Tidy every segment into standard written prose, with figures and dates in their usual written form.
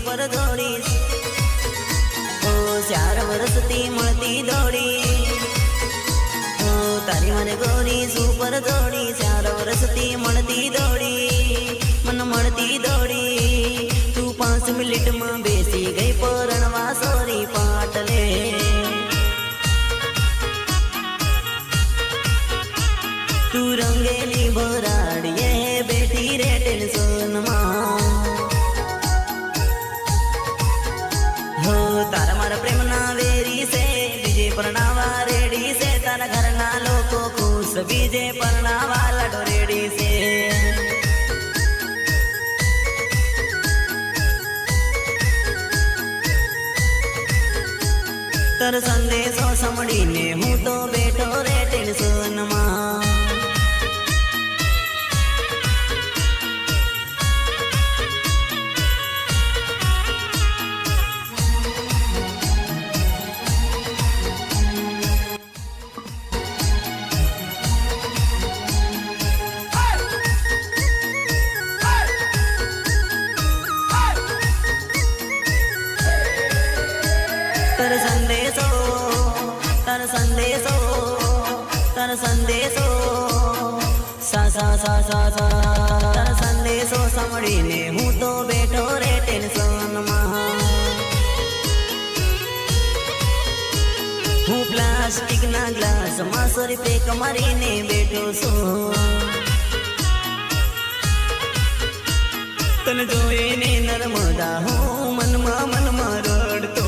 ઉપર જોડીશ ઓ 4 વર્ષથી મળતી દોડી ઓ તારી મને ગોરી ઉપર જોડી 4 વર્ષથી મળતી દોડી મન મળતી દોડી તું 5 મિનિટમાં બેસી ગઈ પરણવા સોરી પાટલે તું રંગેલી ભરાડીએ બેઠી રે ટેન્શનમાં હો તારા મારા પ્રેમના વેરી છે બીજે પરણાવા રેડી છે તારા ઘરના લોકો ખુશ બીજે પરણાવા લાડો રેડી છે તારો સંદેશો સાંભળીને હું તો બેઠો રે ટેન્શનમાં તારો સંદેશો તારો સંદેશો સાંભળીને હું તો બેઠો રે ટેન્શનમાં હું પ્લાસ્ટિકના ગ્લાસમાં સોરી પેક મારીને બેઠો છું તને જોઈને નર્મદા હું મનમાં રડતો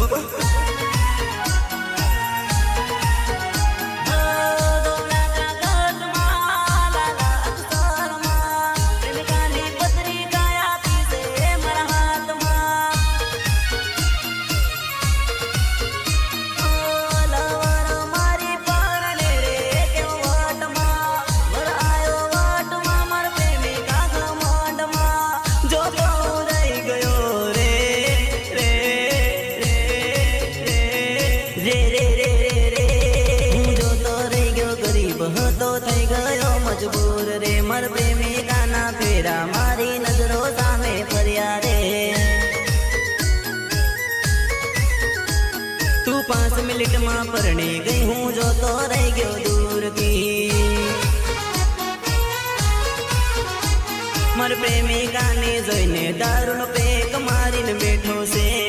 થઈ ગયો મજબૂર રે મર પ્રેમિકાના ફેરા મારી નજરો સામે ફર્યા રે તું 5 મિનિટમાં પરણી ગઈ હું જોતો રહી ગયો દૂરથી મર પ્રેમિકાને જોઈને દારૂનો પેક મારીને બેઠો છે